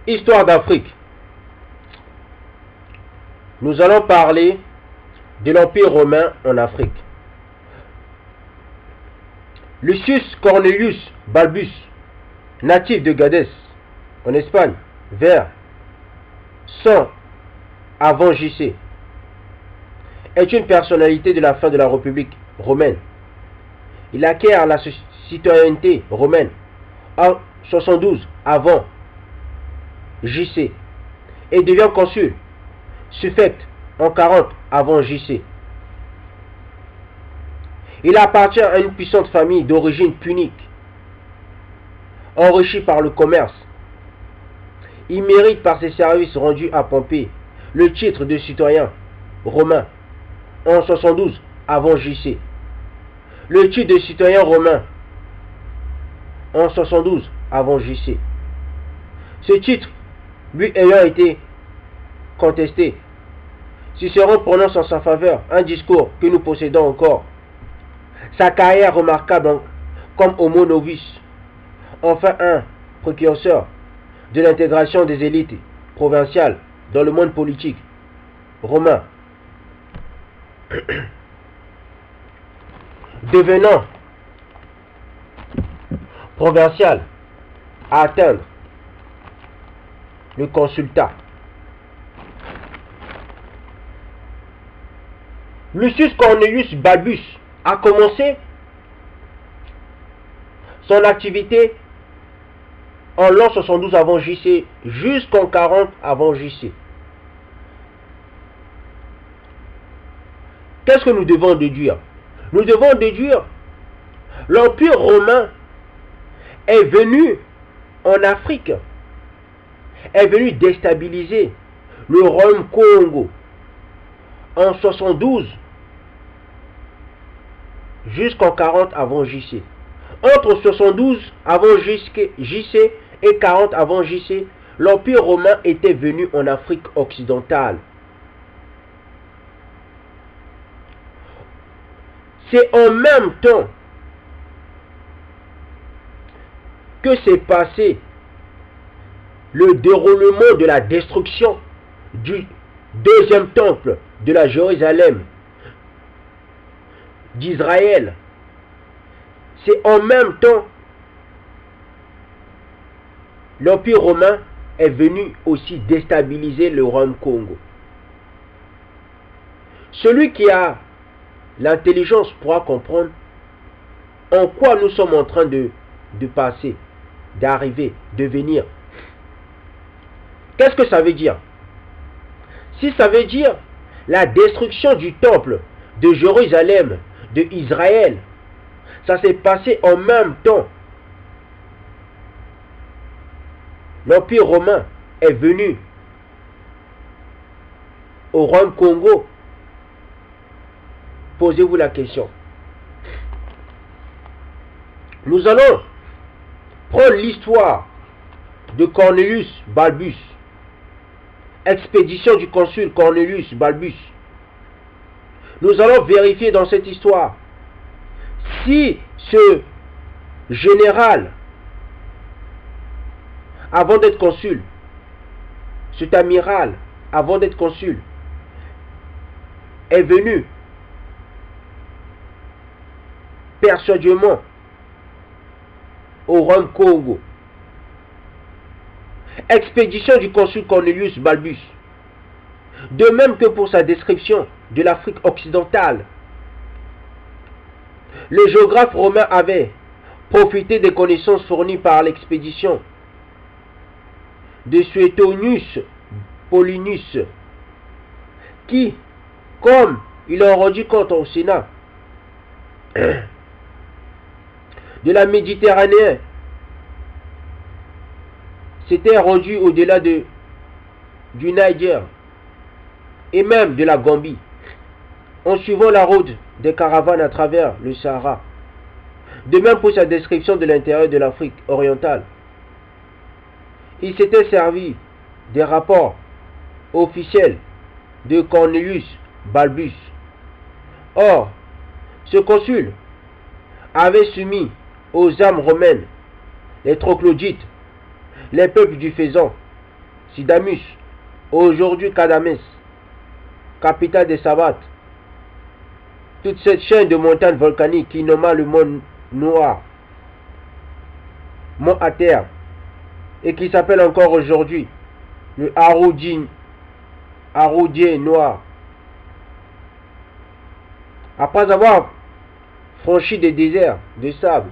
Histoire d'Afrique. Nous allons parler de l'Empire romain en Afrique. Lucius Cornelius Balbus, natif de Gades, en Espagne, vers 100 avant JC, est une personnalité de la fin de la République romaine. Il acquiert la citoyenneté romaine en 72 avant JC et devient consul suffect en 40 avant JC. Il appartient à une puissante famille d'origine punique, enrichie par le commerce. Il mérite par ses services rendus à Pompée le titre de citoyen romain en 72 avant JC. Le titre de citoyen romain en 72 avant JC. Ce titre, lui ayant été contesté, Cicéron prononce en sa faveur un discours que nous possédons encore. Sa carrière remarquable comme homo novus, enfin un précurseur de l'intégration des élites provinciales dans le monde politique romain, devenant provincial à atteindre le consultat. Lucius Cornelius Balbus a commencé son activité en l'an 72 avant JC jusqu'en 40 avant JC. Qu'est-ce que nous devons déduire? Nous devons déduire l'Empire romain est venu en Afrique, est venu déstabiliser le royaume Congo en 72 jusqu'en 40 avant JC. Entre 72 avant JC et 40 avant JC, l'Empire romain était venu en Afrique occidentale. C'est en même temps que s'est passé le déroulement de la destruction du deuxième temple de la Jérusalem d'Israël. C'est en même temps l'Empire romain est venu aussi déstabiliser le royaume Congo. Celui qui a l'intelligence pourra comprendre en quoi nous sommes en train de passer, d'arriver, de venir. Qu'est-ce que ça veut dire? Si ça veut dire la destruction du temple de Jérusalem, de Israël, ça s'est passé en même temps. L'Empire romain est venu au royaume Congo. Posez-vous la question. Nous allons prendre l'histoire de Cornelius Balbus, expédition du consul Cornelius Balbus. Nous allons vérifier dans cette histoire si ce général, avant d'être consul, cet amiral, avant d'être consul, est venu persuasivement au royaume Congo. Expédition du consul Cornelius Balbus. De même que pour sa description de l'Afrique occidentale, le géographe romain avait profité des connaissances fournies par l'expédition de Suetonius Paulinus, qui, comme il a rendu compte au Sénat de la Méditerranée, s'était rendu au-delà du Niger et même de la Gambie, en suivant la route des caravanes à travers le Sahara. De même pour sa description de l'intérieur de l'Afrique orientale. Il s'était servi des rapports officiels de Cornelius Balbus. Or, ce consul avait soumis aux armes romaines les troglodytes, les peuples du Faisan, Sidamus, aujourd'hui Kadames, capitale des Savates. Toute cette chaîne de montagnes volcaniques qui nomma le mont Noir, mont Ater, et qui s'appelle encore aujourd'hui le Haroudier Noir. Après avoir franchi des déserts de sable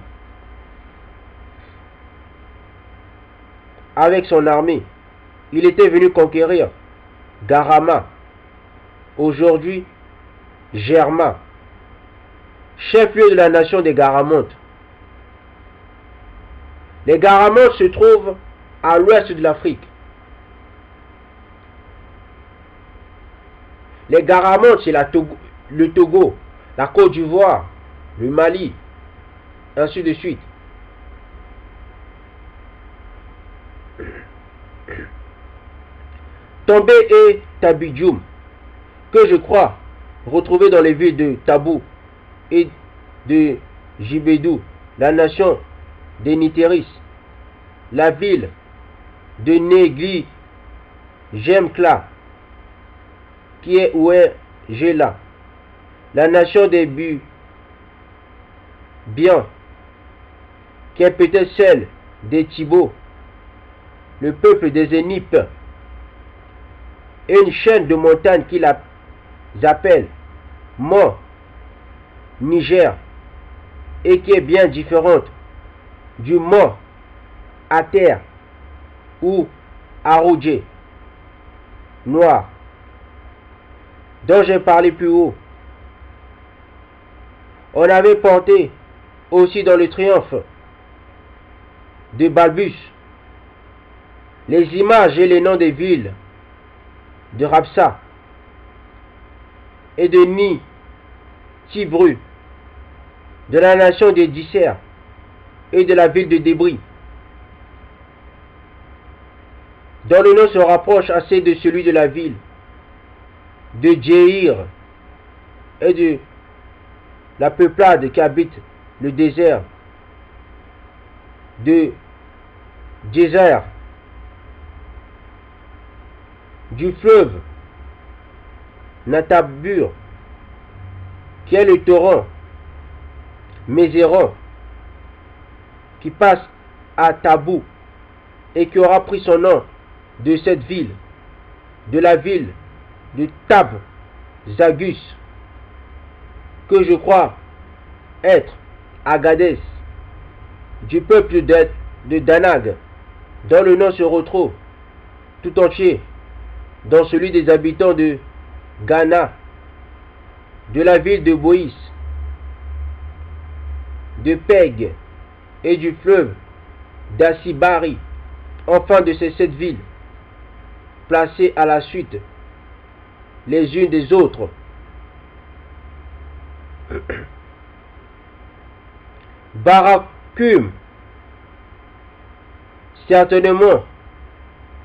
avec son armée, il était venu conquérir Garama, aujourd'hui Germa, chef-lieu de la nation des Garamontes. Les Garamontes se trouvent à l'ouest de l'Afrique. Les Garamontes, c'est le Togo, la Côte d'Ivoire, le Mali, ainsi de suite. Tombé et Tabidjoum, que je crois retrouver dans les villes de Tabou et de Jibédou, la nation des Niteris, la ville de Negli Jemkla, qui est Oué-Gela, la nation des Bien, qui est peut-être celle des Thibaut, le peuple des Énipes, et une chaîne de montagnes qu'ils appellent Mont Niger, et qui est bien différente du mont Ater ou Haroudjé Noir, dont j'ai parlé plus haut. On avait porté aussi dans le triomphe de Balbus les images et les noms des villes de Rapsa et de Tibru, de la nation des Disser et de la ville de Débris, dont le nom se rapproche assez de celui de la ville de Djeir et de la peuplade qui habite le désert de Désert, du fleuve Natabur, qui est le torrent Mézéron, qui passe à Tabou et qui aura pris son nom de cette ville, de la ville de Tab Zagus, que je crois être Agadez, du peuple de Danag, dont le nom se retrouve tout entier dans celui des habitants de Ghana, de la ville de Boïs, de Peg et du fleuve d'Assibari, enfin de ces 7 villes, placées à la suite les unes des autres. Barakum, certainement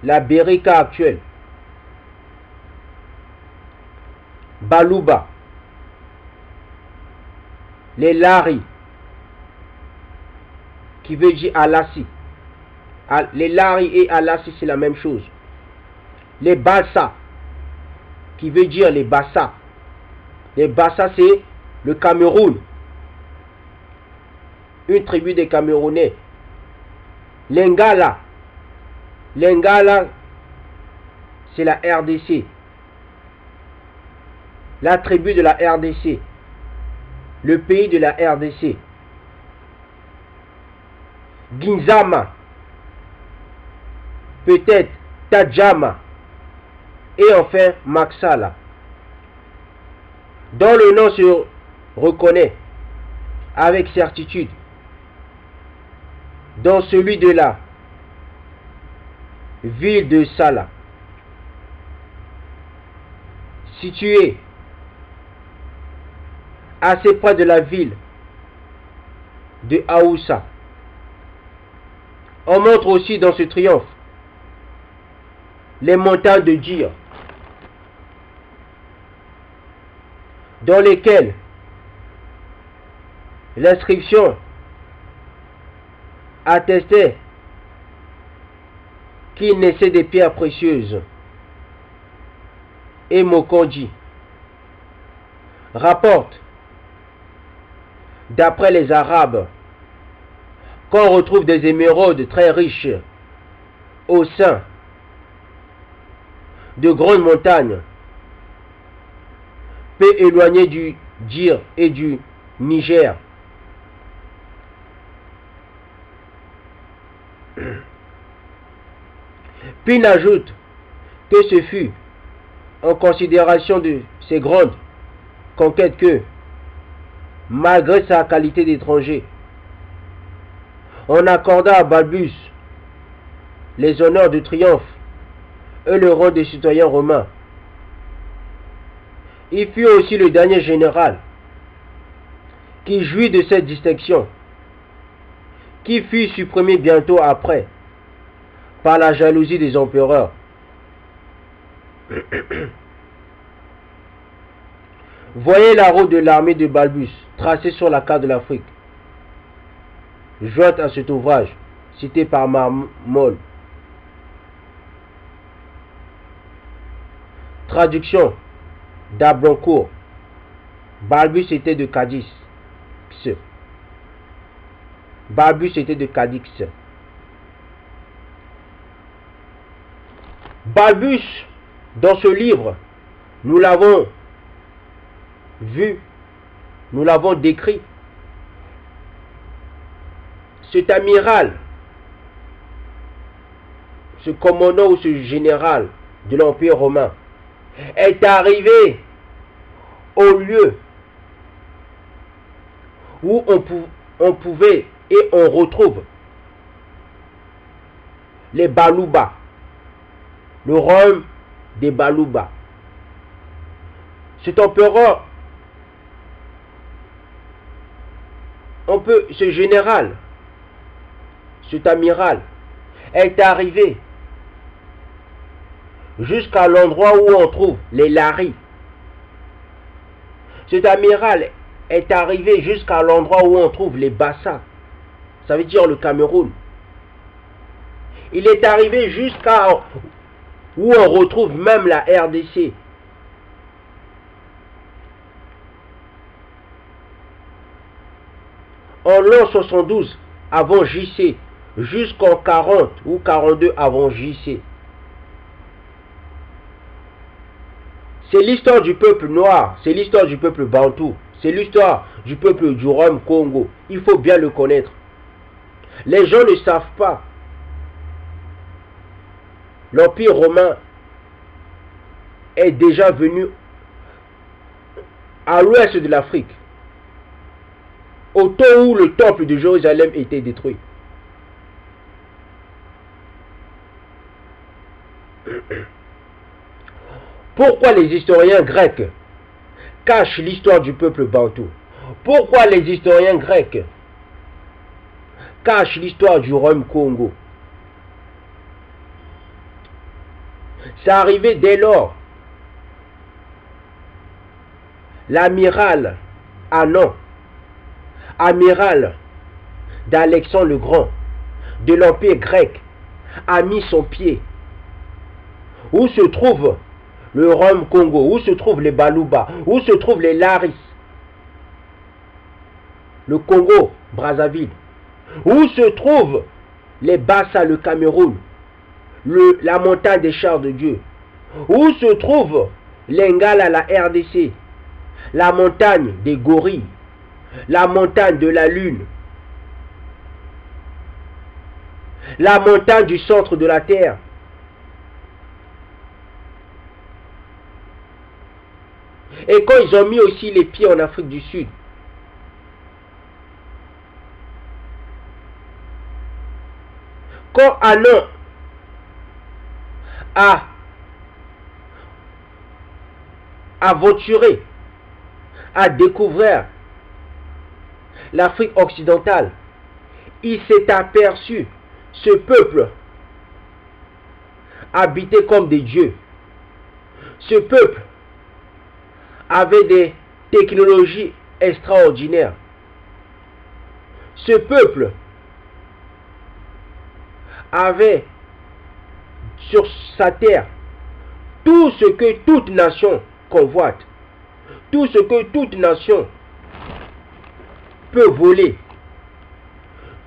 la Berika actuelle. Balouba, les Lari, qui veut dire Alassi. Les Lari et Alassi, c'est la même chose. Les Bassa, qui veut dire les Bassa. Les Bassa, c'est le Cameroun, une tribu des Camerounais. Lingala, c'est la RDC, la tribu de la RDC, le pays de la RDC. Ginzama, peut-être Tadjama, et enfin Maxala, dont le nom se reconnaît avec certitude dans celui de la ville de Sala, située assez près de la ville de Aoussa. On montre aussi dans ce triomphe les montagnes de Djir, dans lesquelles l'inscription attestait qui naissaient des pierres précieuses. Et Mokondi rapporte, d'après les Arabes, qu'on retrouve des émeraudes très riches au sein de grandes montagnes, peu éloignées du Dir et du Niger. Puis il ajoute que ce fut en considération de ces grandes conquêtes que, malgré sa qualité d'étranger, on accorda à Balbus les honneurs de triomphe et le rang de citoyen romain. Il fut aussi le dernier général qui jouit de cette distinction, qui fut supprimée bientôt après par la jalousie des empereurs. Voyez la route de l'armée de Balbus tracée sur la carte de l'Afrique, jointe à cet ouvrage cité par Marmol. Traduction d'Ablancourt. Balbus était de Cadix. Balbus était de Cadix. Balbus, dans ce livre, nous l'avons vu, nous l'avons décrit. Cet amiral, ce commandant ou ce général de l'Empire romain, est arrivé au lieu où on pouvait et on retrouve les Balouba, le royaume des Balouba. Cet empereur, ce général, cet amiral est arrivé jusqu'à l'endroit où on trouve les Laris. Cet amiral est arrivé jusqu'à l'endroit où on trouve les Bassa, ça veut dire le Cameroun. Il est arrivé jusqu'à où on retrouve même la RDC. En l'an 72 avant JC, jusqu'en 40 ou 42 avant JC. C'est l'histoire du peuple noir, c'est l'histoire du peuple bantou, c'est l'histoire du peuple du Royaume Congo. Il faut bien le connaître. Les gens ne savent pas. L'Empire romain est déjà venu à l'ouest de l'Afrique, au temps où le temple de Jérusalem était détruit. Pourquoi les historiens grecs cachent l'histoire du peuple bantou? Pourquoi les historiens grecs cachent l'histoire du Royaume Congo? C'est arrivé dès lors. L'amiral Anon, amiral d'Alexandre le Grand, de l'Empire grec, a mis son pied. Où se trouve le Royaume Congo? Où se trouvent les Balouba? Où se trouvent les Laris? Le Congo, Brazzaville. Où se trouvent les Bassa, le Cameroun? La montagne des chars de Dieu. Où se trouve l'Engala, la RDC? La montagne des gorilles. La montagne de la lune. La montagne du centre de la terre. Et quand ils ont mis aussi les pieds en Afrique du Sud, quand Anon a aventuré à découvrir l'Afrique occidentale, il s'est aperçu ce peuple habitait comme des dieux. Ce peuple avait des technologies extraordinaires. Ce peuple avait sur sa terre tout ce que toute nation convoite, tout ce que toute nation peut voler,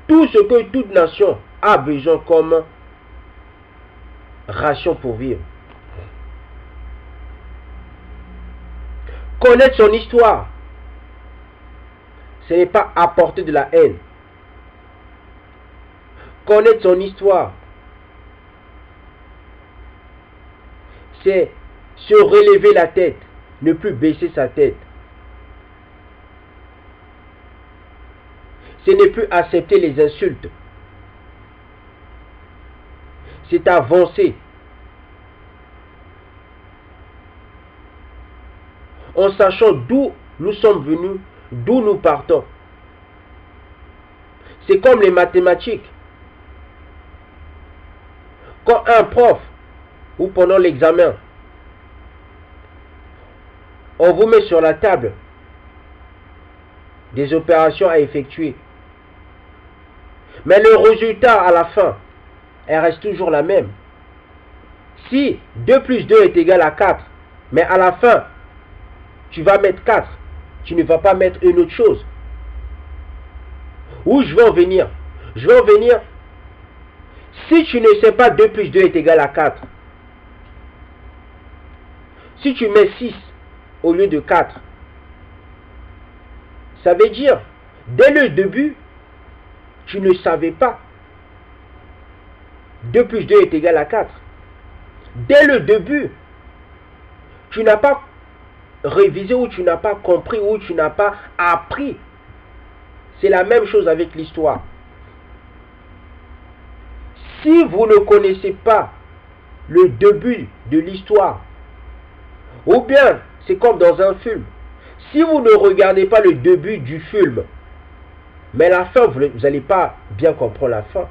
tout ce que toute nation a besoin comme ration pour vivre. Connaître son histoire, ce n'est pas apporter de la haine. Connaître son histoire, c'est se relever la tête, ne plus baisser sa tête. Ce n'est plus accepter les insultes. C'est avancer. En sachant d'où nous sommes venus, d'où nous partons. C'est comme les mathématiques. Quand un prof, ou pendant l'examen, on vous met sur la table des opérations à effectuer, mais le résultat à la fin, elle reste toujours la même. Si 2 plus 2 est égal à 4, mais à la fin, tu vas mettre 4, tu ne vas pas mettre une autre chose. Où je veux en venir? Je veux en venir, si tu ne sais pas 2 plus 2 est égal à 4, si tu mets 6 au lieu de 4, ça veut dire, dès le début, tu ne savais pas 2 plus 2 est égal à 4. Dès le début, tu n'as pas révisé ou tu n'as pas compris ou tu n'as pas appris. C'est la même chose avec l'histoire. Si vous ne connaissez pas le début de l'histoire, ou bien c'est comme dans un film, si vous ne regardez pas le début du film, mais la fin, vous n'allez pas bien comprendre la fin.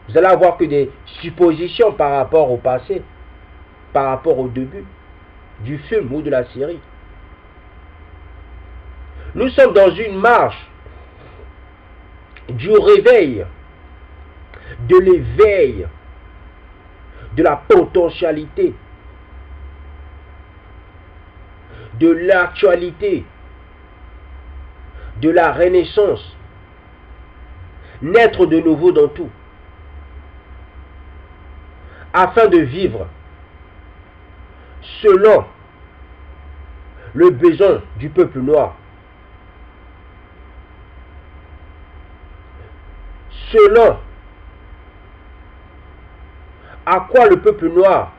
Vous allez avoir que des suppositions par rapport au passé, par rapport au début du film ou de la série. Nous sommes dans une marche du réveil, de l'éveil, de la potentialité, de l'actualité, de la renaissance, naître de nouveau dans tout, afin de vivre selon le besoin du peuple noir, selon à quoi le peuple noir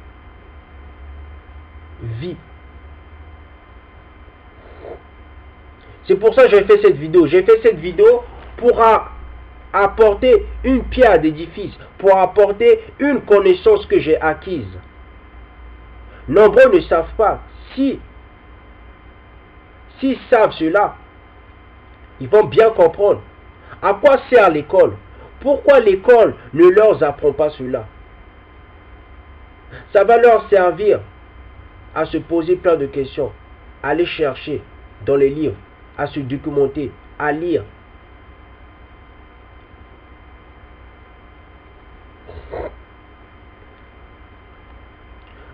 vit. C'est pour ça que j'ai fait cette vidéo. J'ai fait cette vidéo pour apporter une pierre d'édifice, pour apporter une connaissance que j'ai acquise. Nombreux ne savent pas. S'ils savent cela, ils vont bien comprendre. À quoi sert l'école? Pourquoi l'école ne leur apprend pas cela? Ça va leur servir à se poser plein de questions, à aller chercher dans les livres, à se documenter, à lire.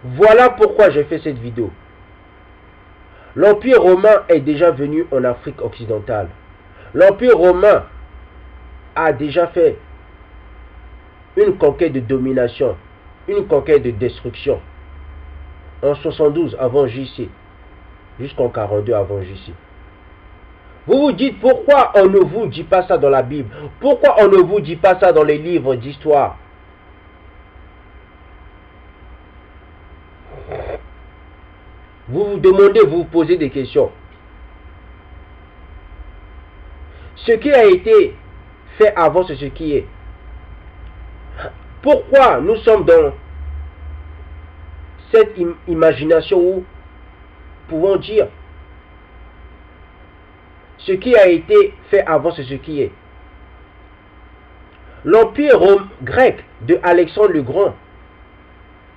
Voilà pourquoi j'ai fait cette vidéo. L'Empire romain est déjà venu en Afrique occidentale. L'Empire romain a déjà fait une conquête de domination, une conquête de destruction. En 72 avant JC, jusqu'en 42 avant JC. Vous vous dites pourquoi on ne vous dit pas ça dans la Bible? Pourquoi on ne vous dit pas ça dans les livres d'histoire? Vous vous demandez, vous vous posez des questions. Ce qui a été fait avant, c'est ce qui est. Pourquoi nous sommes dans cette imagination où pouvons dire ce qui a été fait avant, c'est ce qui est. L'empire grec de Alexandre le Grand,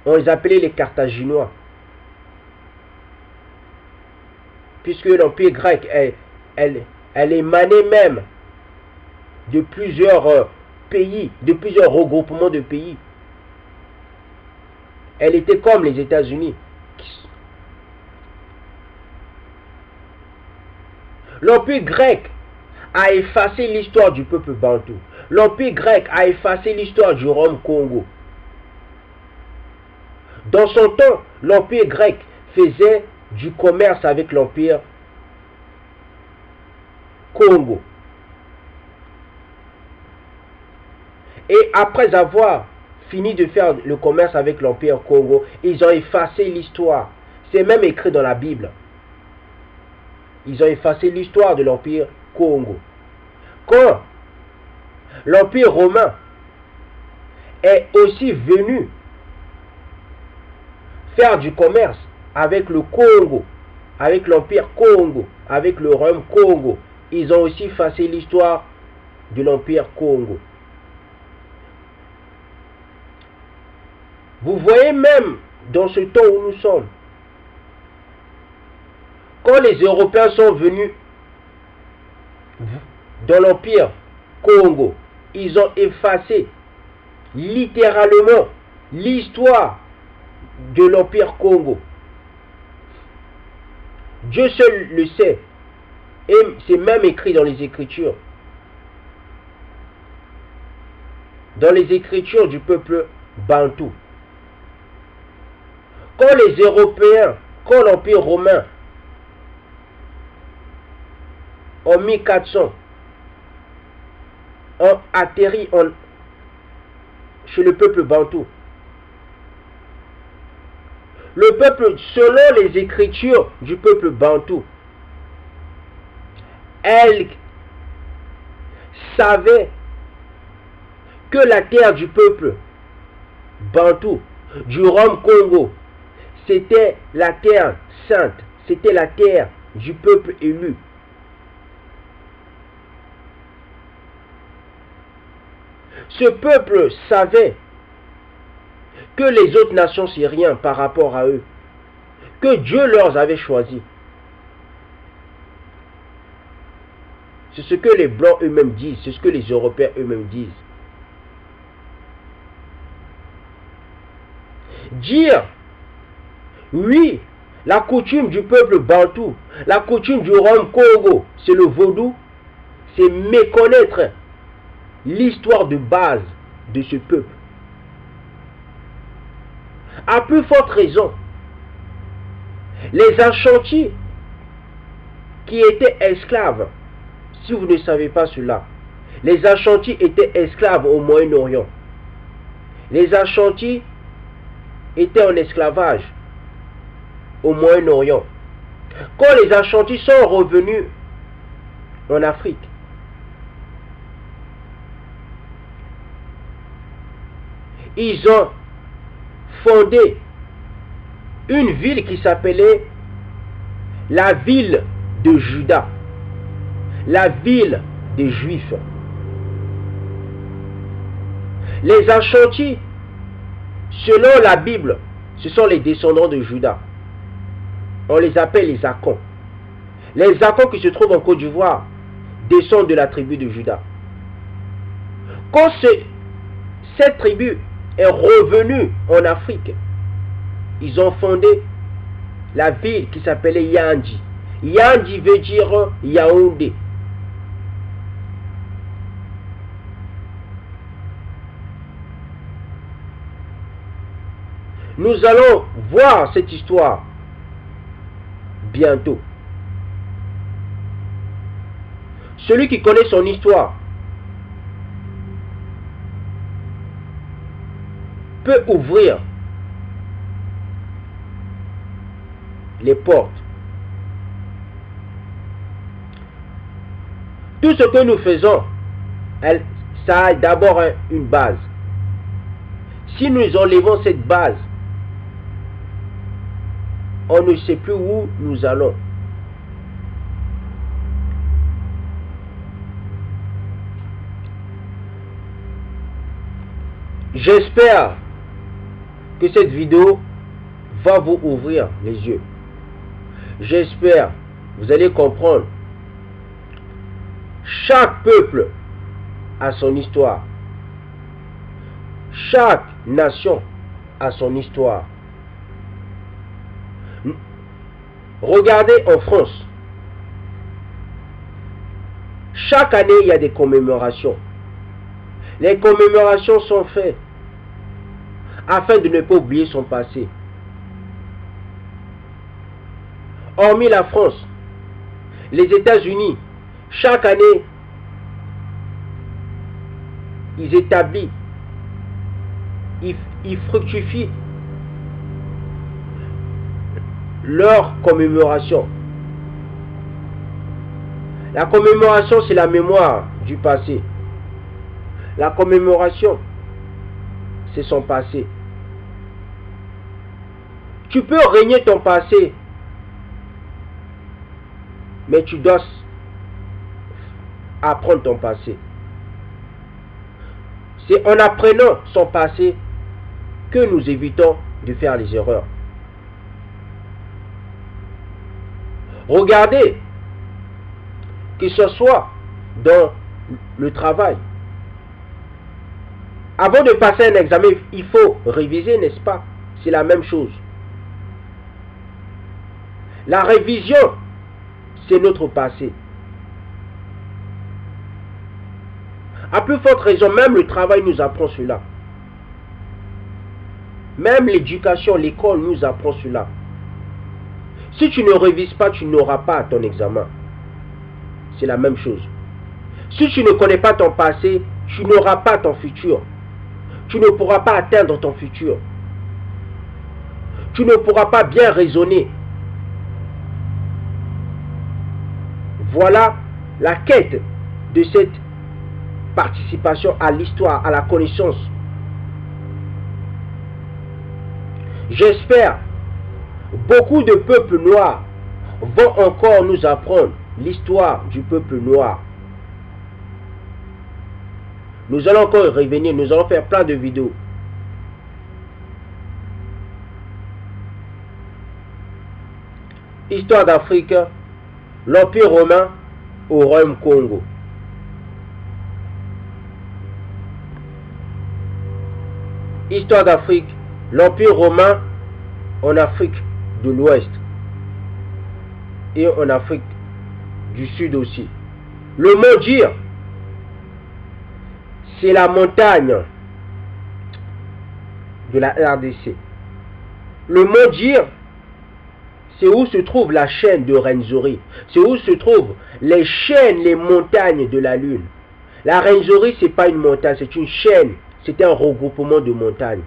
on les appelait les Carthaginois. Puisque l'empire grec, elle émanait même de plusieurs pays, de plusieurs regroupements de pays. Elle était comme les États-Unis. L'Empire grec a effacé l'histoire du peuple bantou. L'Empire grec a effacé l'histoire du Rome-Congo. Dans son temps, l'Empire grec faisait du commerce avec l'Empire Congo. Et après avoir fini de faire le commerce avec l'Empire Congo, ils ont effacé l'histoire. C'est même écrit dans la Bible. Ils ont effacé l'histoire de l'Empire Congo. Quand l'Empire romain est aussi venu faire du commerce avec le Congo, avec l'Empire Congo, avec le Rome Congo, ils ont aussi effacé l'histoire de l'Empire Congo. Vous voyez même dans ce temps où nous sommes, quand les Européens sont venus dans l'Empire Congo, ils ont effacé littéralement l'histoire de l'Empire Congo. Dieu seul le sait. Et c'est même écrit dans les Écritures. Dans les Écritures du peuple bantou. Quand les Européens, quand l'Empire romain, en 1400, ont atterri chez le peuple bantou, le peuple, selon les Écritures du peuple bantou, elle savait que la terre du peuple bantou, du Rome Congo, c'était la terre sainte, c'était la terre du peuple élu. Ce peuple savait que les autres nations syriennes par rapport à eux, que Dieu leur avait choisi. C'est ce que les Blancs eux-mêmes disent, c'est ce que les Européens eux-mêmes disent. Dire, oui, la coutume du peuple bantou, la coutume du Rome Congo, c'est le vaudou, c'est méconnaître l'histoire de base de ce peuple. À plus forte raison, les Ashantis qui étaient esclaves, si vous ne savez pas cela, les Ashantis étaient esclaves au Moyen-Orient. Les Ashantis étaient en esclavage au Moyen-Orient. Quand les Ashantis sont revenus en Afrique, ils ont fondé une ville qui s'appelait la ville de Juda, la ville des Juifs. Les Ashantis, selon la Bible, ce sont les descendants de Juda. On les appelle les Akans. Les Akans qui se trouvent en Côte d'Ivoire descendent de la tribu de Juda. Quand cette tribu est revenue en Afrique, ils ont fondé la ville qui s'appelait Yandi. Yandi veut dire Yaoundé. Nous allons voir cette histoire bientôt. Celui qui connaît son histoire peut ouvrir les portes. Tout ce que nous faisons, ça a d'abord une base. Si nous enlevons cette base, on ne sait plus où nous allons. J'espère que cette vidéo va vous ouvrir les yeux. J'espère que vous allez comprendre. Chaque peuple a son histoire. Chaque nation à son histoire. Regardez en France. Chaque année, il y a des commémorations. Les commémorations sont faites afin de ne pas oublier son passé. Hormis la France, les États-Unis, chaque année, ils établissent, ils fructifient leur commémoration. La commémoration, c'est la mémoire du passé. La commémoration, c'est son passé. Tu peux régner ton passé, mais tu dois apprendre ton passé. C'est en apprenant son passé que nous évitons de faire les erreurs. Regardez, que ce soit dans le travail. Avant de passer un examen, il faut réviser, n'est-ce pas? C'est la même chose. La révision, c'est notre passé. À plus forte raison, même le travail nous apprend cela. Même l'éducation, l'école nous apprend cela. Si tu ne révises pas, tu n'auras pas ton examen. C'est la même chose. Si tu ne connais pas ton passé, tu n'auras pas ton futur. Tu ne pourras pas atteindre ton futur. Tu ne pourras pas bien raisonner. Voilà la quête de cette participation à l'histoire, à la connaissance. J'espère beaucoup de peuples noirs vont encore nous apprendre l'histoire du peuple noir. Nous allons encore y revenir, nous allons faire plein de vidéos. Histoire d'Afrique, l'Empire romain au Royaume Congo. Histoire d'Afrique, l'Empire romain en Afrique de l'Ouest et en Afrique du Sud aussi. Le mot Dire, c'est la montagne de la RDC. Le mot Dire, c'est où se trouve la chaîne de Rwenzori. C'est où se trouvent les chaînes, les montagnes de la Lune. La Rwenzori, ce n'est pas une montagne, c'est une chaîne. C'est un regroupement de montagnes.